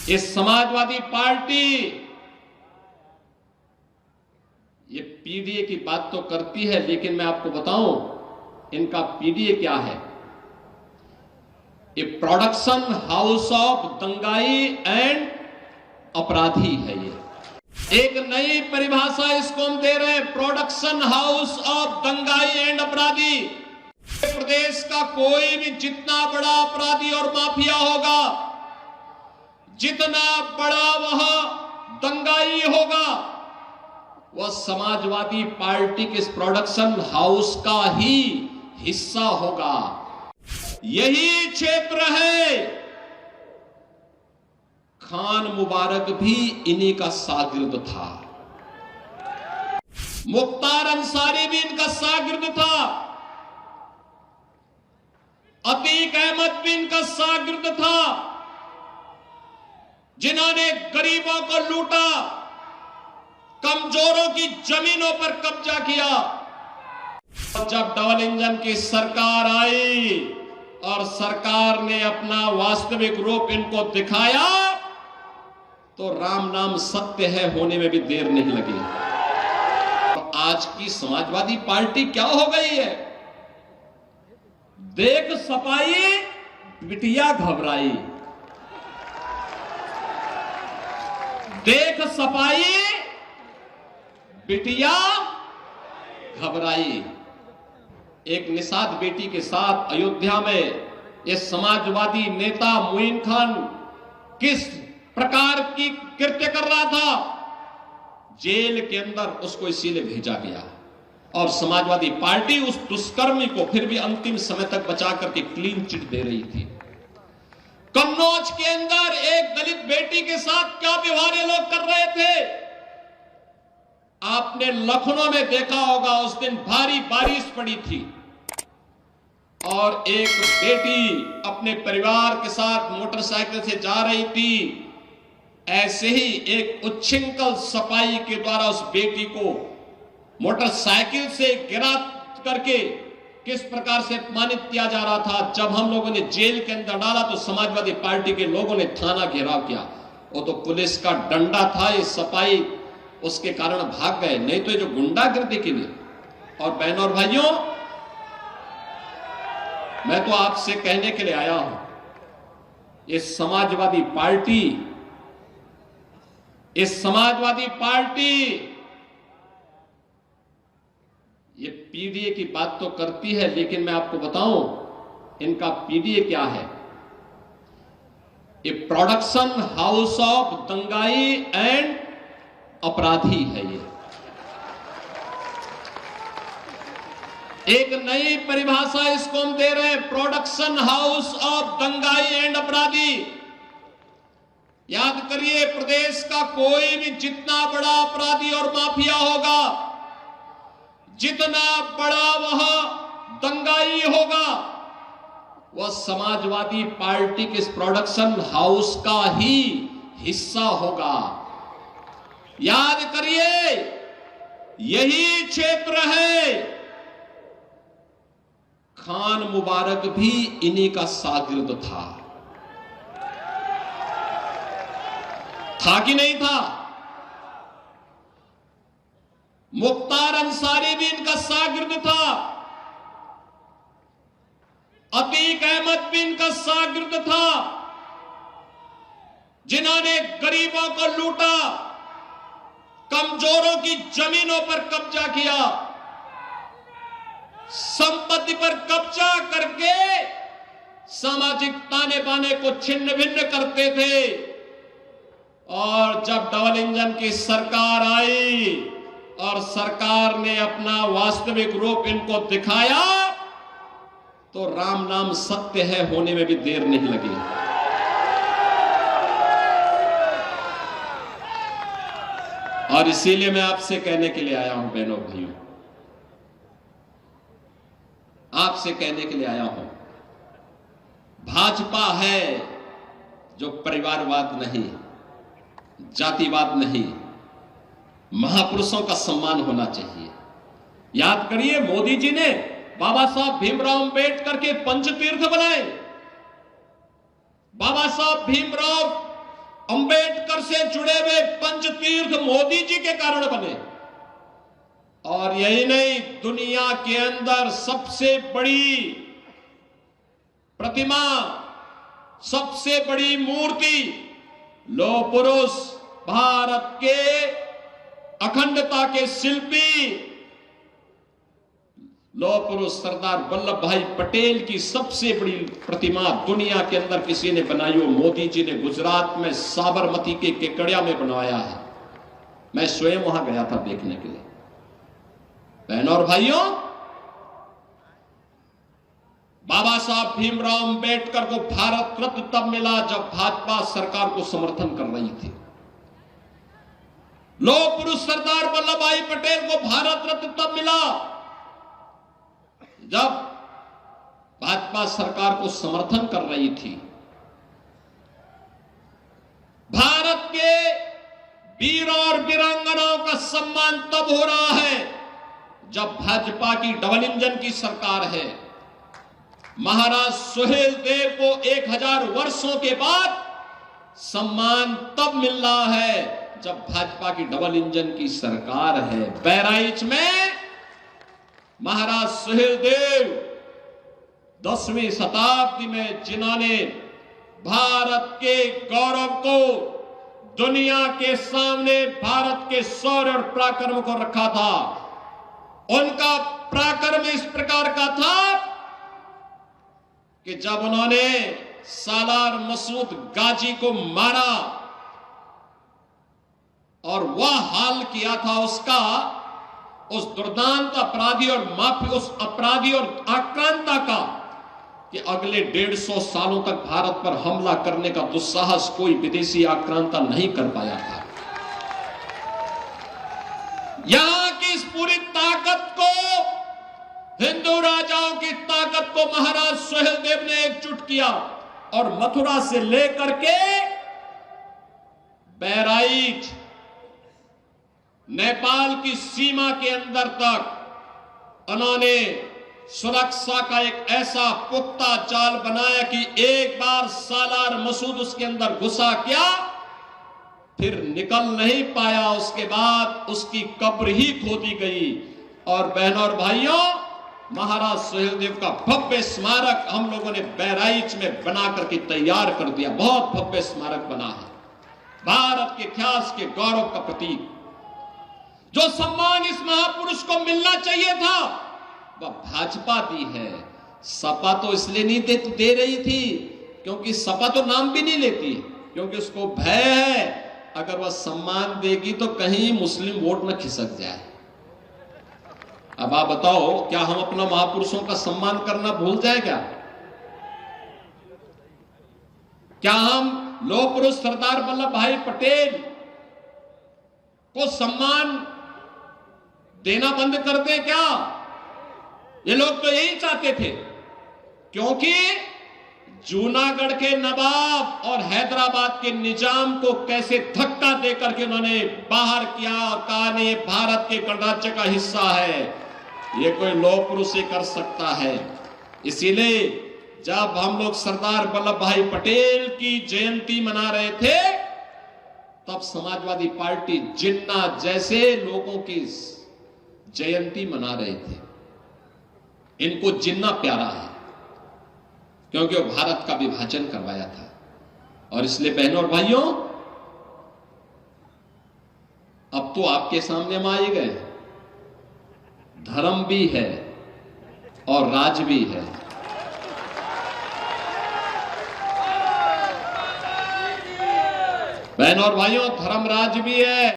ये समाजवादी पार्टी ये पीडीए की बात तो करती है, लेकिन मैं आपको बताऊं इनका पीडीए क्या है। ये प्रोडक्शन हाउस ऑफ दंगाई एंड अपराधी है। ये एक नई परिभाषा इसको हम दे रहे हैं, प्रोडक्शन हाउस ऑफ दंगाई एंड अपराधी। प्रदेश का कोई भी जितना बड़ा अपराधी और माफिया होगा, जितना बड़ा वह दंगाई होगा, वह समाजवादी पार्टी के इस प्रोडक्शन हाउस का ही हिस्सा होगा। यही क्षेत्र है। खान मुबारक भी इन्हीं का शागिर्द था, मुख्तार अंसारी भी इनका शागिर्द था, अतीक अहमद भी इनका शागिर्द था, जिन्होंने गरीबों को लूटा, कमजोरों की जमीनों पर कब्जा किया। जब डबल इंजन की सरकार आई और सरकार ने अपना वास्तविक रूप इनको दिखाया, तो राम नाम सत्य है होने में भी देर नहीं लगी। तो आज की समाजवादी पार्टी क्या हो गई है? देख सपाई बिटिया घबराई, देख सपाई बिटिया घबराई। एक निषाद बेटी के साथ अयोध्या में ये समाजवादी नेता मोइन खान किस प्रकार की कृत्य कर रहा था, जेल के अंदर उसको इसीलिए भेजा गया और समाजवादी पार्टी उस दुष्कर्मी को फिर भी अंतिम समय तक बचा करके क्लीन चिट दे रही थी। कन्नौज के अंदर एक दलित बेटी के साथ क्या व्यवहार ये लोग कर रहे थे, आपने लखनऊ में देखा होगा। उस दिन भारी बारिश पड़ी थी और एक बेटी अपने परिवार के साथ मोटरसाइकिल से जा रही थी। ऐसे ही एक उच्छृंखल सपाई के द्वारा उस बेटी को मोटरसाइकिल से गिरा करके किस प्रकार से अपमानित किया जा रहा था। जब हम लोगों ने जेल के अंदर डाला तो समाजवादी पार्टी के लोगों ने थाना घेराव किया। वो तो पुलिस का डंडा था, ये सपाई उसके कारण भाग गए, नहीं तो ये जो गुंडागर्दी के लिए। और बहनों और भाइयों, मैं तो आपसे कहने के लिए आया हूं, ये समाजवादी पार्टी ये पीडीए की बात तो करती है, लेकिन मैं आपको बताऊं इनका पीडीए क्या है। ये प्रोडक्शन हाउस ऑफ दंगाई एंड अपराधी है। ये एक नई परिभाषा इसको हम दे रहे हैं, प्रोडक्शन हाउस ऑफ दंगाई एंड अपराधी। याद करिए, प्रदेश का कोई भी जितना बड़ा अपराधी और माफिया होगा, जितना बड़ा वह दंगाई होगा, वह समाजवादी पार्टी के इस प्रोडक्शन हाउस का ही हिस्सा होगा। याद करिए, यही क्षेत्र है। खान मुबारक भी इन्हीं का शागिर्द था कि नहीं था? मुख्तार अंसारी भी इनका शागिर्द था, अतीक अहमद भी इनका शागिर्द था, जिन्होंने गरीबों को लूटा, कमजोरों की जमीनों पर कब्जा किया, संपत्ति पर कब्जा करके सामाजिक ताने बाने को छिन्न भिन्न करते थे। और जब डबल इंजन की सरकार आई और सरकार ने अपना वास्तविक रूप इनको दिखाया, तो राम नाम सत्य है होने में भी देर नहीं लगी। और इसीलिए मैं आपसे कहने के लिए आया हूं, बहनों भाइयों, आपसे कहने के लिए आया हूं, भाजपा है जो परिवारवाद नहीं, जातिवाद नहीं, महापुरुषों का सम्मान होना चाहिए। याद करिए, मोदी जी ने बाबा साहब भीमराव अंबेडकर के पंचतीर्थ बनाए। बाबा साहब भीमराव अंबेडकर से जुड़े हुए पंचतीर्थ मोदी जी के कारण बने। और यही नहीं, दुनिया के अंदर सबसे बड़ी प्रतिमा, सबसे बड़ी मूर्ति, लौह पुरुष, भारत के अखंडता के शिल्पी लौह पुरुष सरदार वल्लभ भाई पटेल की सबसे बड़ी प्रतिमा दुनिया के अंदर किसी ने बनाई हो मोदी जी ने गुजरात में साबरमती के केकड़िया में बनवाया है। मैं स्वयं वहां गया था देखने के लिए। बहनों और भाइयों, बाबा साहब भीमराव अंबेडकर को भारत रत्न तब मिला जब भाजपा सरकार को समर्थन कर रही थी। लौह पुरुष सरदार वल्लभ भाई पटेल को भारत रत्न तब मिला जब भाजपा सरकार को समर्थन कर रही थी। भारत के वीरों और वीरांगनाओं का सम्मान तब हो रहा है जब भाजपा की डबल इंजन की सरकार है। महाराज सुहेलदेव को 1000 वर्षों के बाद सम्मान तब मिल रहा है जब भाजपा की डबल इंजन की सरकार है। बहराइच में महाराज सुहेलदेव 10वीं शताब्दी में जिन्होंने भारत के गौरव को दुनिया के सामने भारत के शौर्य और पराक्रम को रखा था, उनका पराक्रम इस प्रकार का था कि जब उन्होंने सालार मसूद गाजी को मारा और वह हाल किया था उसका, उस दुर्दांत अपराधी और माफी, उस अपराधी और आक्रांता का, कि अगले 150 सालों तक भारत पर हमला करने का दुस्साहस कोई विदेशी आक्रांता नहीं कर पाया था। यहां की इस पूरी ताकत को, हिंदू राजाओं की ताकत को महाराज सुहेलदेव ने एकजुट किया और मथुरा से लेकर के बहराइच, नेपाल की सीमा के अंदर तक उन्होंने सुरक्षा का एक ऐसा पुख्ता जाल बनाया कि एक बार सालार मसूद उसके अंदर घुसा क्या, फिर निकल नहीं पाया। उसके बाद उसकी कब्र ही खोदी गई। और बहनों और भाइयों, महाराज सुहेलदेव का भव्य स्मारक हम लोगों ने बहराइच में बना करके तैयार कर दिया। बहुत भव्य स्मारक बना है, भारत के इतिहास के गौरव का प्रतीक। जो सम्मान इस महापुरुष को मिलना चाहिए था वह भाजपा दी है। सपा तो इसलिए नहीं दे रही थी क्योंकि सपा तो नाम भी नहीं लेती, क्योंकि उसको भय है अगर वह सम्मान देगी तो कहीं मुस्लिम वोट न खिसक जाए। अब आप बताओ, क्या हम अपना महापुरुषों का सम्मान करना भूल जाए क्या? क्या हम लौह पुरुष सरदार वल्लभ भाई पटेल को सम्मान देना बंद कर दे क्या? ये लोग तो यही चाहते थे, क्योंकि जूनागढ़ के नवाब और हैदराबाद के निजाम को कैसे धक्का देकर के उन्होंने बाहर किया और कहा नहीं, भारत के गणराज्य का हिस्सा है, ये कोई लौह पुरुष ही कर सकता है। इसीलिए जब हम लोग सरदार वल्लभ भाई पटेल की जयंती मना रहे थे, तब समाजवादी पार्टी जिन्ना जैसे लोगों की जयंती मना रहे थे। इनको जिन्ना प्यारा है क्योंकि वो भारत का विभाजन करवाया था। और इसलिए बहनों और भाइयों, अब तो आपके सामने हम आए गए, धर्म भी है और राज भी है। बहनों और भाइयों, धर्म राज भी है।